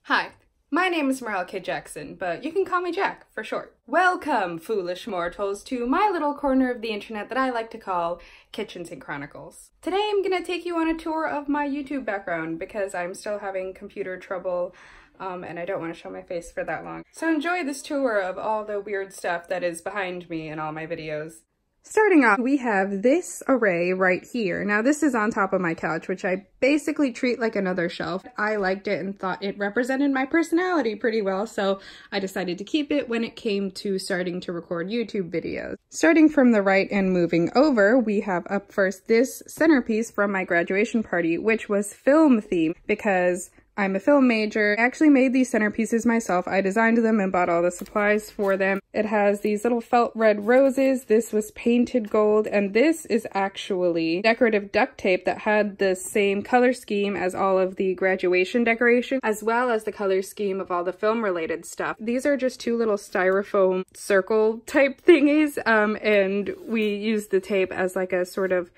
Hi, my name is Morel K. Jackson, but you can call me Jack for short. Welcome, foolish mortals, to my little corner of the internet that I like to call Kitchen Sink Chronicles. Today I'm gonna take you on a tour of my YouTube background because I'm still having computer trouble and I don't want to show my face for that long. So enjoy this tour of all the weird stuff that is behind me in all my videos. Starting off, we have this array right here. Now this is on top of my couch, which I basically treat like another shelf. I liked it and thought it represented my personality pretty well, so I decided to keep it when it came to starting to record YouTube videos. Starting from the right and moving over, we have up first this centerpiece from my graduation party, which was film themed because I'm a film major. I actually made these centerpieces myself. I designed them and bought all the supplies for them. It has these little felt red roses. This was painted gold, and this is actually decorative duct tape that had the same color scheme as all of the graduation decoration, as well as the color scheme of all the film related stuff. These are just two little styrofoam circle type thingies, and we used the tape as like a sort of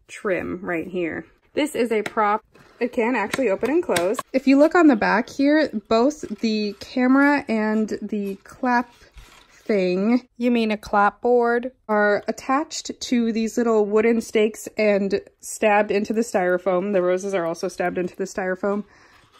trim right here. This is a prop. It can actually open and close. If you look on the back here, both the camera and the clap thing, you mean a clapboard, are attached to these little wooden stakes and stabbed into the styrofoam. The roses are also stabbed into the styrofoam,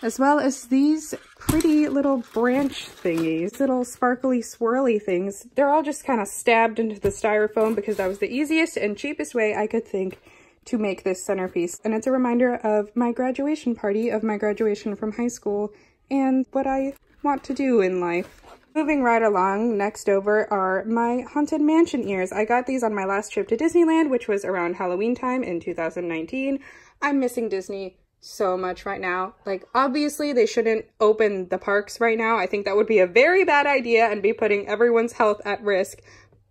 as well as these pretty little branch thingies, little sparkly swirly things. They're all just kind of stabbed into the styrofoam because that was the easiest and cheapest way I could think to make this centerpiece. And it's a reminder of my graduation party, of my graduation from high school, and what I want to do in life. Moving right along, next over are my Haunted Mansion ears. I got these on my last trip to Disneyland, which was around Halloween time in 2019. I'm missing Disney so much right now. Like, obviously they shouldn't open the parks right now. I think that would be a very bad idea and be putting everyone's health at risk,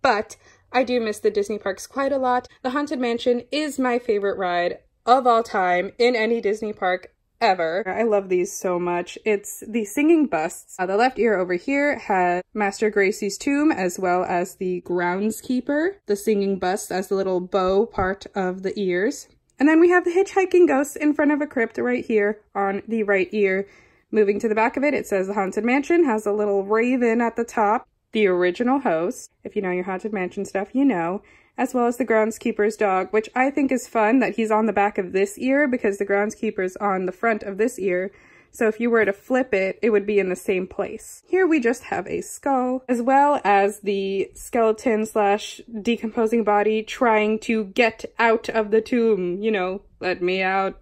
but I do miss the Disney parks quite a lot. The Haunted Mansion is my favorite ride of all time in any Disney park ever. I love these so much. It's the singing busts. The left ear over here has Master Gracie's tomb, as well as the groundskeeper, the singing bust as the little bow part of the ears. And then we have the hitchhiking ghost in front of a crypt right here on the right ear. Moving to the back of it, it says the Haunted Mansion, has a little raven at the top. The original host, if you know your Haunted Mansion stuff, you know, as well as the groundskeeper's dog, which I think is fun that he's on the back of this ear because the groundskeeper's on the front of this ear. So if you were to flip it, it would be in the same place. Here we just have a skull, as well as the skeleton slash decomposing body trying to get out of the tomb. You know, let me out.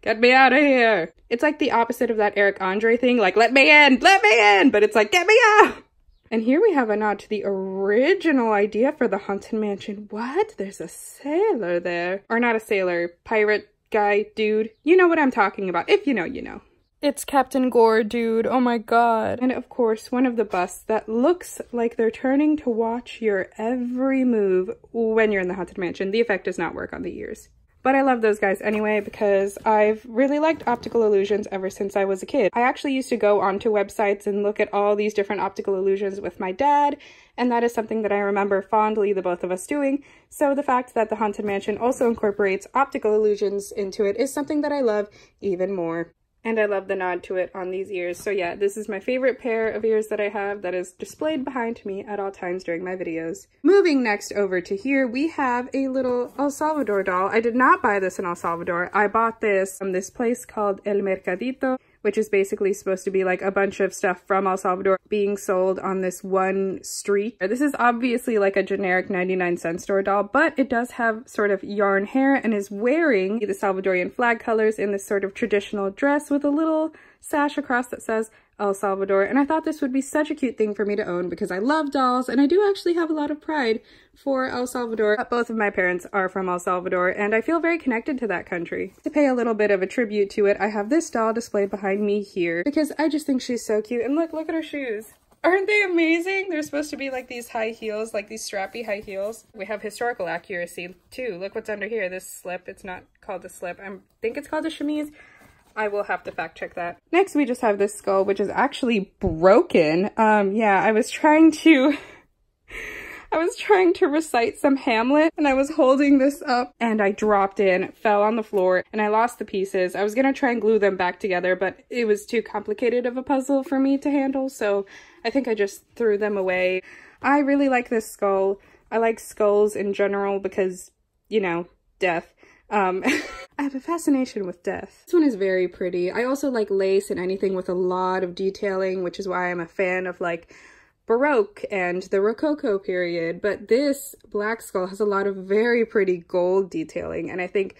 Get me out of here. It's like the opposite of that Eric Andre thing, like, let me in, but it's like, get me out. And here we have a nod to the original idea for the Haunted Mansion. What? There's a sailor there. Or not a sailor, pirate guy, dude. You know what I'm talking about. If you know, you know. It's Captain Gore, dude. Oh my god. And of course, one of the busts that looks like they're turning to watch your every move when you're in the Haunted Mansion. The effect does not work on the ears. But I love those guys anyway because I've really liked optical illusions ever since I was a kid. I actually used to go onto websites and look at all these different optical illusions with my dad, and that is something that I remember fondly the both of us doing. So the fact that the Haunted Mansion also incorporates optical illusions into it is something that I love even more. And I love the nod to it on these ears. So yeah, this is my favorite pair of ears that I have that is displayed behind me at all times during my videos. Moving next over to here, we have a little El Salvador doll. I did not buy this in El Salvador. I bought this from this place called El Mercadito, which is basically supposed to be like a bunch of stuff from El Salvador being sold on this one street. This is obviously like a generic 99-cent store doll, but it does have sort of yarn hair and is wearing the Salvadorian flag colors in this sort of traditional dress with a little sash across that says El Salvador. And I thought this would be such a cute thing for me to own because I love dolls and I do actually have a lot of pride for El Salvador. Both of my parents are from El Salvador and I feel very connected to that country. To pay a little bit of a tribute to it, I have this doll displayed behind me here because I just think she's so cute. And look at her shoes. Aren't they amazing? They're supposed to be like these high heels, like these strappy high heels. We have historical accuracy too. Look what's under here, this slip. It's not called a slip. I think it's called a chemise. I will have to fact check that. Next, we just have this skull, which is actually broken. Yeah, I was trying to I was trying to recite some Hamlet and I was holding this up and I dropped in, fell on the floor, and I lost the pieces. I was gonna try and glue them back together, but it was too complicated of a puzzle for me to handle, so I think I just threw them away. I really like this skull. I like skulls in general because, you know, death. I have a fascination with death. This one is very pretty. I also like lace and anything with a lot of detailing, which is why I'm a fan of like Baroque and the Rococo period. But this black skull has a lot of very pretty gold detailing, and I think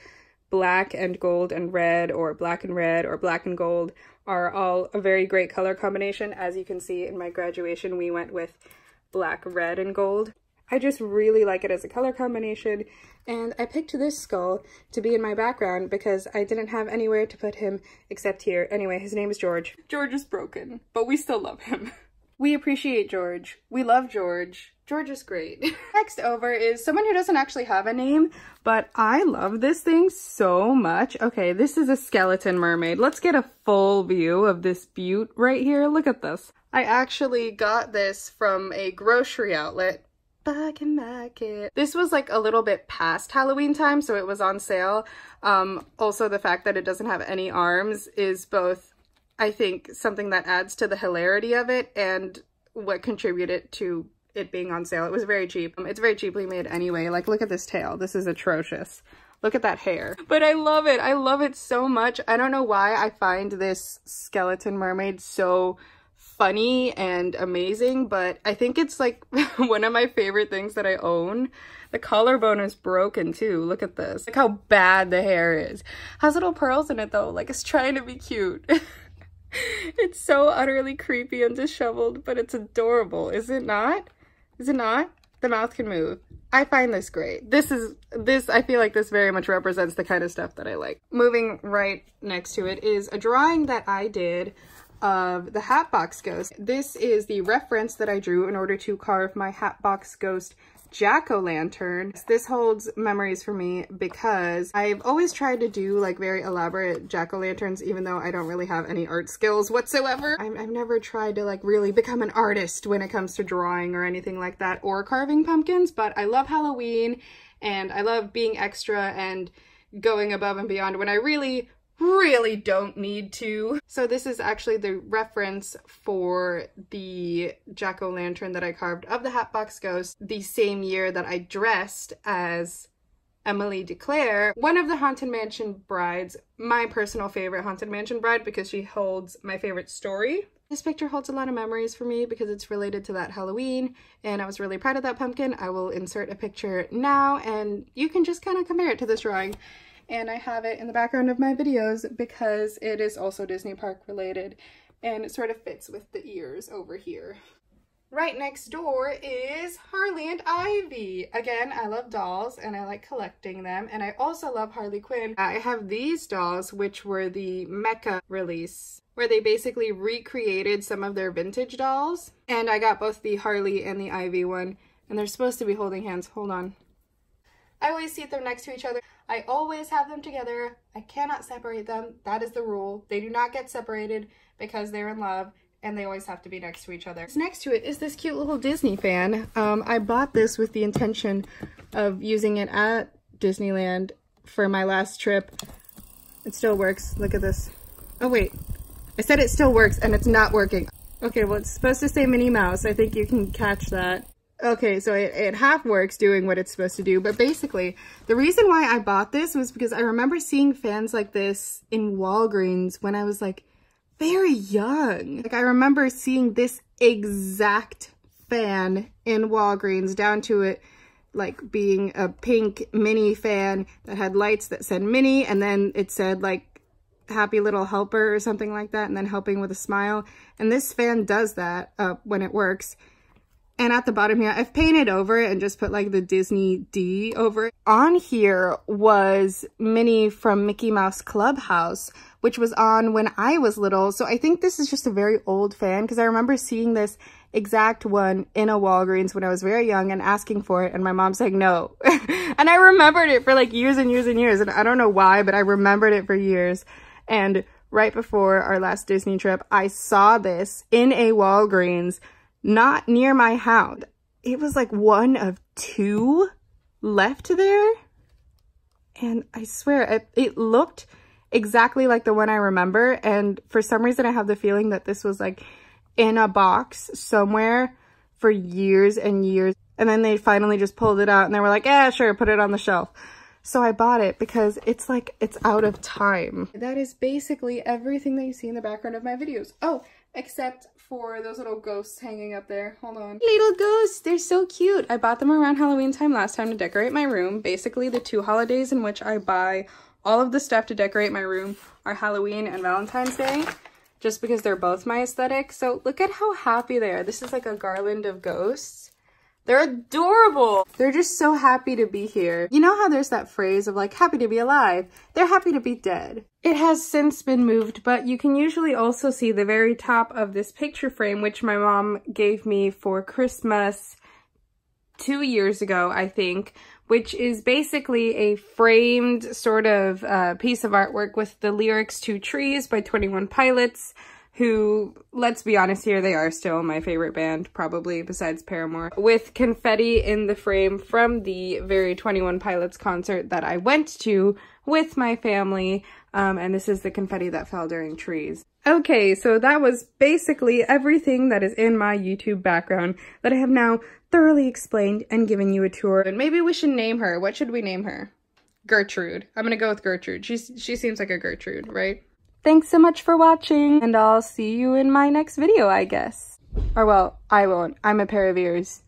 black and gold and red, or black and red, or black and gold are all a very great color combination. As you can see in my graduation, we went with black, red, and gold. I just really like it as a color combination, and I picked this skull to be in my background because I didn't have anywhere to put him except here. Anyway, his name is George. George is broken, but we still love him. We appreciate George. We love George. George is great. Next over is someone who doesn't actually have a name, but I love this thing so much. Okay, this is a skeleton mermaid. Let's get a full view of this beaut right here. Look at this. I actually got this from a grocery outlet. Back in market. This was like a little bit past Halloween time, so it was on sale. Also, the fact that it doesn't have any arms is both, I think, something that adds to the hilarity of it and what contributed to it being on sale. It was very cheap. It's very cheaply made anyway. Like, look at this tail. This is atrocious. Look at that hair. But I love it. I love it so much. I don't know why I find this skeleton mermaid so funny and amazing, but I think it's like one of my favorite things that I own. The collarbone is broken too. Look at this. Look how bad the hair is. Has little pearls in it though, like it's trying to be cute. It's so utterly creepy and disheveled, but it's adorable. Is it not? Is it not? The mouth can move. I find this great. I feel like this very much represents the kind of stuff that I like. Moving right next to it is a drawing that I did of the Hatbox Ghost. This is the reference that I drew in order to carve my Hatbox Ghost jack-o'-lantern. This holds memories for me because I've always tried to do like very elaborate jack-o'-lanterns, even though I don't really have any art skills whatsoever. I've never tried to like really become an artist when it comes to drawing or anything like that, or carving pumpkins, but I love Halloween and I love being extra and going above and beyond when I really don't need to. So this is actually the reference for the jack-o'-lantern that I carved of the Hatbox Ghost the same year that I dressed as Emily DeClaire, one of the Haunted Mansion brides, my personal favorite Haunted Mansion bride because she holds my favorite story. This picture holds a lot of memories for me because it's related to that Halloween, and I was really proud of that pumpkin. I will insert a picture now and you can just kind of compare it to this drawing. And I have it in the background of my videos because it is also Disney Park related and it sort of fits with the ears over here. Right next door is Harley and Ivy. Again, I love dolls and I like collecting them, and I also love Harley Quinn. I have these dolls, which were the Mecca release, where they basically recreated some of their vintage dolls. And I got both the Harley and the Ivy one, and they're supposed to be holding hands. Hold on. I always see them next to each other. I always have them together. I cannot separate them. That is the rule. They do not get separated because they're in love, and they always have to be next to each other. Next to it is this cute little Disney fan. I bought this with the intention of using it at Disneyland for my last trip. It still works. Look at this. Oh wait, I said it still works and it's not working. Okay, well it's supposed to say Minnie Mouse. I think you can catch that. Okay, so it half works doing what it's supposed to do, but basically the reason why I bought this was because I remember seeing fans like this in Walgreens when I was like very young. Like I remember seeing this exact fan in Walgreens, down to it like being a pink Minnie fan that had lights that said Minnie, and then it said like happy little helper or something like that, and then helping with a smile. And this fan does that when it works. And at the bottom here, I've painted over it and just put like the Disney D over it. On here was Minnie from Mickey Mouse Clubhouse, which was on when I was little. So I think this is just a very old fan because I remember seeing this exact one in a Walgreens when I was very young and asking for it, and my mom saying no. And I remembered it for like years and years and years. And I don't know why, but I remembered it for years. And right before our last Disney trip, I saw this in a Walgreens not near my house. it was like one of two left there. And I swear, it looked exactly like the one I remember. And for some reason, I have the feeling that this was like in a box somewhere for years and years. And then they finally just pulled it out and they were like, yeah, sure, put it on the shelf. So I bought it because it's like, it's out of time. That is basically everything that you see in the background of my videos. Oh, except for those little ghosts hanging up there. Hold on. Little ghosts, they're so cute. I bought them around Halloween time last time to decorate my room. Basically, the two holidays in which I buy all of the stuff to decorate my room are Halloween and Valentine's Day, just because they're both my aesthetic. So look at how happy they are. This is like a garland of ghosts. They're adorable. They're just so happy to be here. You know how there's that phrase of like, happy to be alive? They're happy to be dead. It has since been moved, but you can usually also see the very top of this picture frame, which my mom gave me for Christmas 2 years ago, I think, which is basically a framed sort of piece of artwork with the lyrics to Trees by 21 Pilots, who, let's be honest here, they are still my favorite band, probably, besides Paramore, with confetti in the frame from the very 21 Pilots concert that I went to with my family, and this is the confetti that fell during Trees. Okay, so that was basically everything that is in my YouTube background that I have now thoroughly explained and given you a tour. And maybe we should name her. What should we name her? Gertrude. I'm gonna go with Gertrude. She seems like a Gertrude, right? Thanks so much for watching, and I'll see you in my next video, I guess. Or well, I won't. I'm a pair of ears.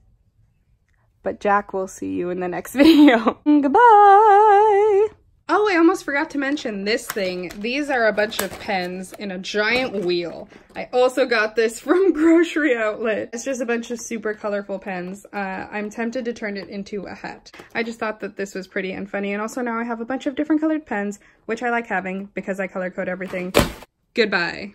But Jack will see you in the next video. Goodbye! Oh, I almost forgot to mention this thing. These are a bunch of pens in a giant wheel. I also got this from Grocery Outlet. It's just a bunch of super colorful pens. I'm tempted to turn it into a hat. I just thought that this was pretty and funny, and also now I have a bunch of different colored pens, which I like having because I color code everything. Goodbye.